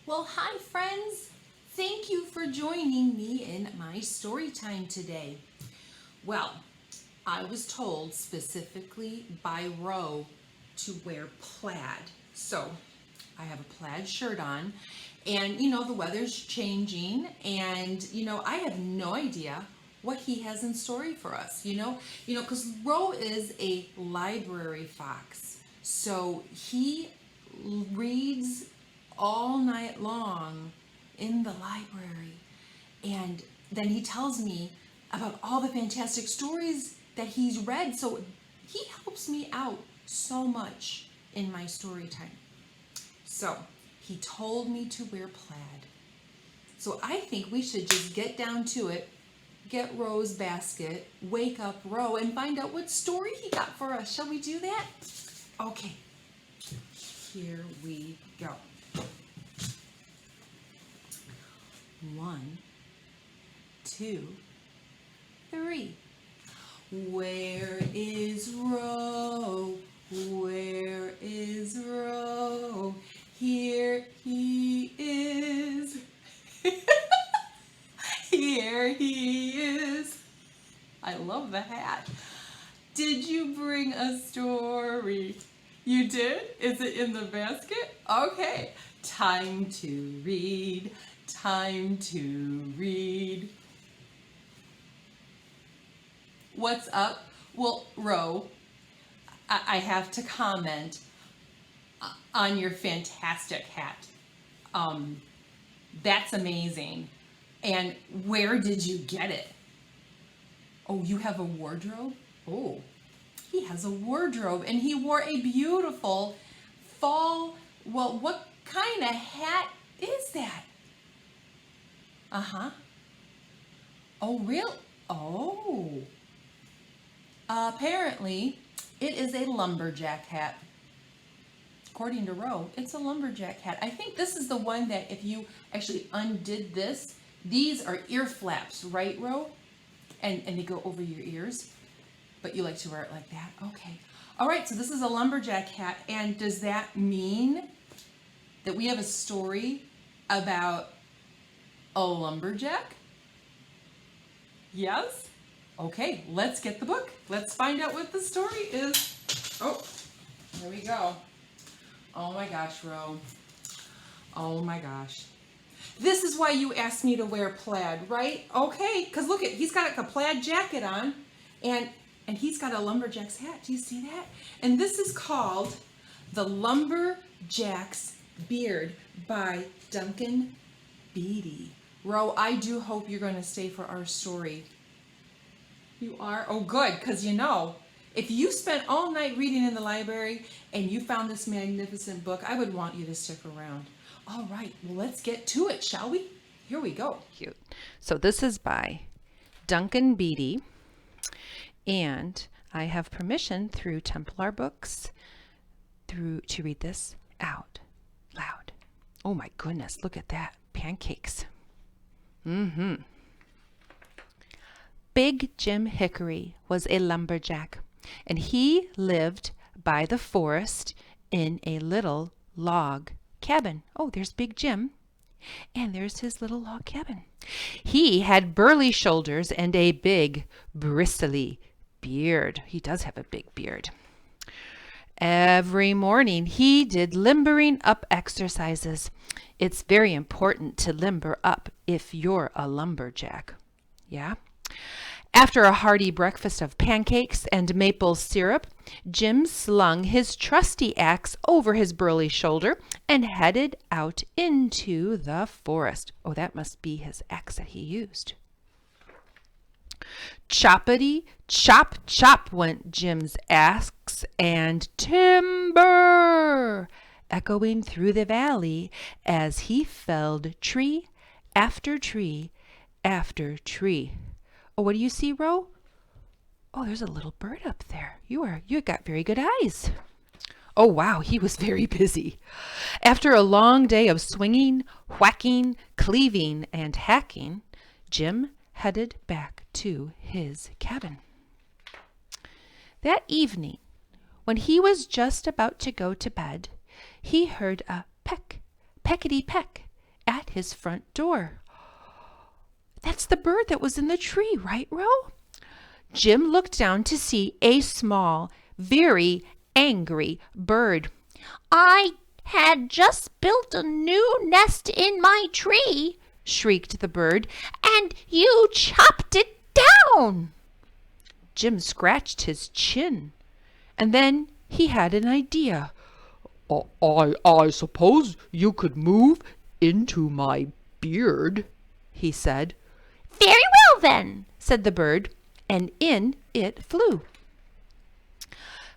Well, hi friends. Thank you for joining me in my story time today. Well, I was told specifically by Ro to wear plaid. So I have a plaid shirt on and the weather's changing and I have no idea what he has in story for us, because Ro is a library fox. So he reads all night long in the library. And then he tells me about all the fantastic stories that he's read. So he helps me out so much in my story time. So he told me to wear plaid. So I think we should just get down to it, get Ro's basket, wake up Ro, and find out what story he got for us. Shall we do that? Okay, here we go. 1, 2, 3. Where is Ro? Where is Ro? Here he is. Here he is. I love the hat. Did you bring a story? You did? Is it in the basket? Okay. Time to read. Time to read. What's up? Well, Ro, I have to comment on your fantastic hat. That's amazing. And where did you get it? Oh, you have a wardrobe? Oh, he has a wardrobe and he wore a beautiful fall, well, what kind of hat is that? Uh-huh. Oh, real? Oh. Apparently, it is a lumberjack hat. According to Ro, it's a lumberjack hat. I think this is the one that if you actually undid this, these are ear flaps, right, Ro? And they go over your ears, but you like to wear it like that? Okay. All right, so this is a lumberjack hat, and does that mean that we have a story about a lumberjack? Yes? Okay, let's get the book. Let's find out what the story is. Oh, here we go. Oh my gosh, Ro. Oh my gosh. This is why you asked me to wear plaid, right? Okay, because look at, he's got a plaid jacket on and he's got a lumberjack's hat. Do you see that? And this is called The Lumberjack's Beard by Duncan Beedie. Ro, I do hope you're going to stay for our story. You are? Oh, good, because if you spent all night reading in the library and you found this magnificent book, I would want you to stick around. All right, well, let's get to it, shall we? Here we go. Cute. So this is by Duncan Beedie, and I have permission through Templar Books to read this out loud. Oh my goodness, look at that. Pancakes. Big Jim Hickory was a lumberjack, and he lived by the forest in a little log cabin. Oh, there's Big Jim, and there's his little log cabin. He had burly shoulders and a big, bristly beard. He does have a big beard. Every morning he did limbering up exercises. It's very important to limber up if you're a lumberjack. Yeah? After a hearty breakfast of pancakes and maple syrup, Jim slung his trusty axe over his burly shoulder and headed out into the forest. Oh, that must be his axe that he used. Choppity, chop, chop went Jim's axe, and timber echoing through the valley as he felled tree after tree after tree. Oh, what do you see, Ro? Oh, there's a little bird up there. You got very good eyes. Oh, wow, he was very busy. After a long day of swinging, whacking, cleaving, and hacking, Jim headed back to his cabin. That evening, when he was just about to go to bed, he heard a peck, peckety peck, his front door. That's the bird that was in the tree, right, Ro? Jim looked down to see a small, very angry bird. I had just built a new nest in my tree, shrieked the bird, and you chopped it down. Jim scratched his chin, and then he had an idea. I suppose you could move into my beard, he said. Very well, then, said the bird, and in it flew.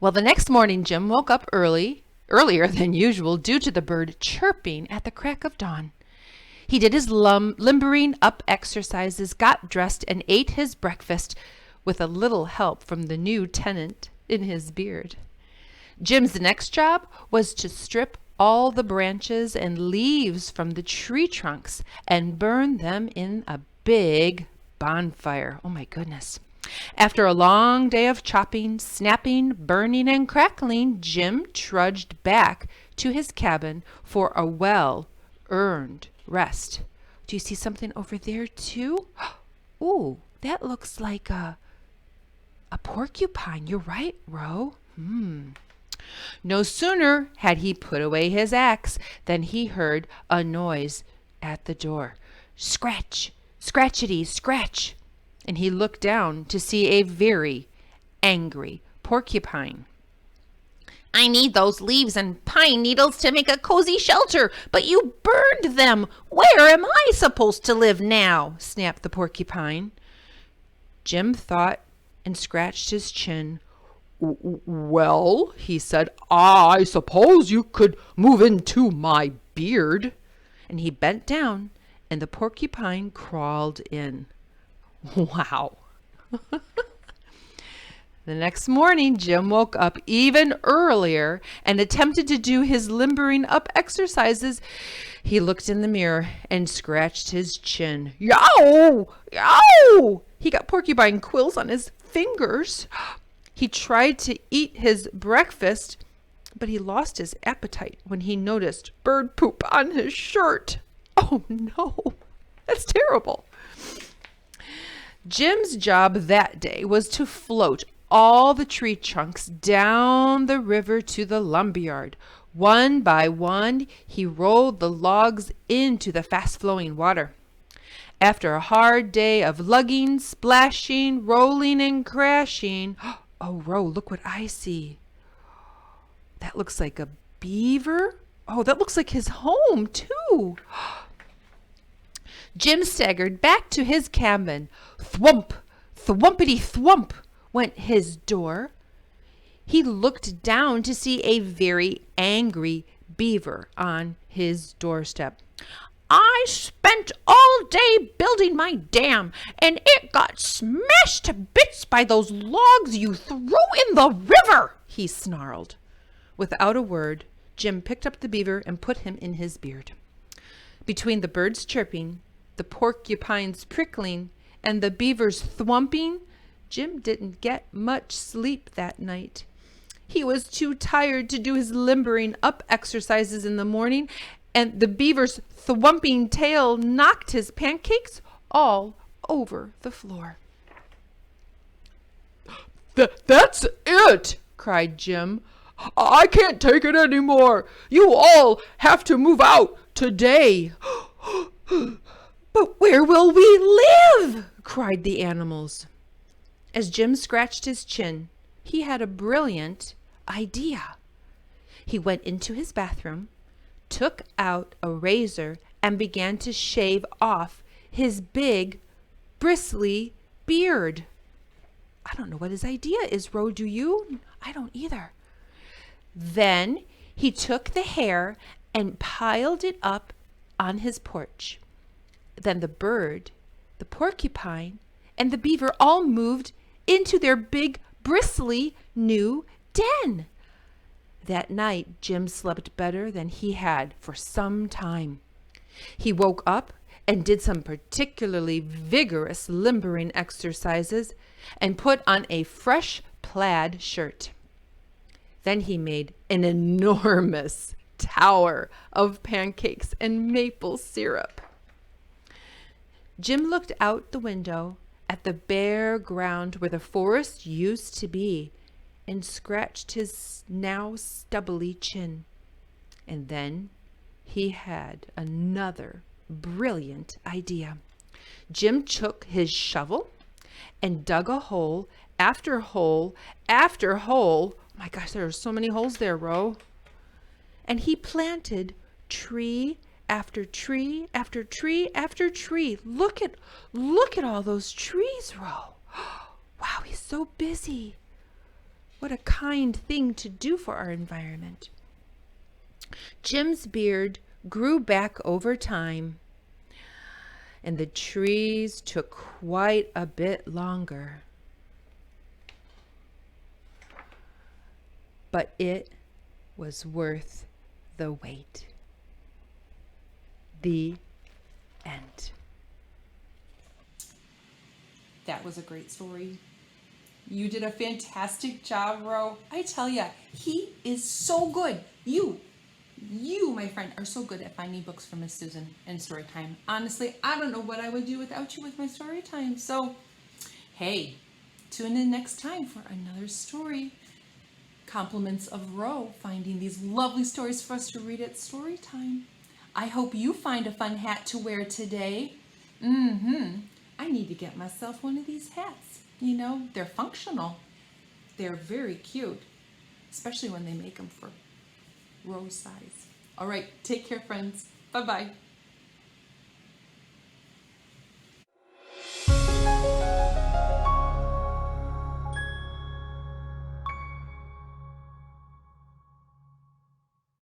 Well, the next morning Jim woke up earlier than usual, due to the bird chirping at the crack of dawn. He did his limbering up exercises, got dressed, and ate his breakfast with a little help from the new tenant in his beard. Jim's next job was to strip all the branches and leaves from the tree trunks and burn them in a big bonfire. Oh my goodness. After a long day of chopping, snapping, burning, and crackling, Jim trudged back to his cabin for a well-earned rest. Do you see something over there too? Ooh, that looks like a porcupine. You're right, Ro. No sooner had he put away his axe than he heard a noise at the door. Scratch, scratchity, scratch. And he looked down to see a very angry porcupine. I need those leaves and pine needles to make a cozy shelter, but you burned them. Where am I supposed to live now? Snapped the porcupine. Jim thought and scratched his chin. Well, he said, I suppose you could move into my beard. And he bent down, and the porcupine crawled in. Wow. The next morning, Jim woke up even earlier and attempted to do his limbering up exercises. He looked in the mirror and scratched his chin. Yow! Yow! He got porcupine quills on his fingers. He tried to eat his breakfast, but he lost his appetite when he noticed bird poop on his shirt. Oh no, that's terrible. Jim's job that day was to float all the tree trunks down the river to the lumberyard. One by one, he rolled the logs into the fast-flowing water. After a hard day of lugging, splashing, rolling, and crashing, oh, Ro, look what I see. That looks like a beaver. Oh, that looks like his home, too. Jim staggered back to his cabin. Thwump, thwumpity thwump went his door. He looked down to see a very angry beaver on his doorstep. I spent all day building my dam, and it got smashed to bits by those logs you threw in the river, he snarled. Without a word, Jim picked up the beaver and put him in his beard. Between the birds chirping, the porcupines prickling, and the beavers thwumping, Jim didn't get much sleep that night. He was too tired to do his limbering up exercises in the morning, and the beaver's thwumping tail knocked his pancakes all over the floor. That's it, cried Jim. I can't take it anymore. You all have to move out today. But where will we live? Cried the animals. As Jim scratched his chin, he had a brilliant idea. He went into his bathroom, took out a razor, and began to shave off his big, bristly beard. I don't know what his idea is, Ro, do you? I don't either. Then he took the hair and piled it up on his porch. Then the bird, the porcupine, and the beaver all moved into their big, bristly new den. That night, Jim slept better than he had for some time. He woke up and did some particularly vigorous limbering exercises and put on a fresh plaid shirt. Then he made an enormous tower of pancakes and maple syrup. Jim looked out the window at the bare ground where the forest used to be and scratched his now stubbly chin. And then he had another brilliant idea. Jim took his shovel and dug a hole after hole after hole. Oh my gosh, there are so many holes there, Ro. And he planted tree after tree after tree after tree. Look at all those trees, Ro. Wow, he's so busy. What a kind thing to do for our environment. Jim's beard grew back over time, and the trees took quite a bit longer. But it was worth the wait. The end. That was a great story. You did a fantastic job, Ro. I tell ya, he is so good. You, my friend, are so good at finding books for Ms.Susan and Storytime. Honestly, I don't know what I would do without you with my Storytime. So, hey, tune in next time for another story. Compliments of Ro finding these lovely stories for us to read at Storytime. I hope you find a fun hat to wear today. I need to get myself one of these hats. You know, they're functional. They're very cute, especially when they make them for Ro's size. All right, take care, friends. Bye-bye.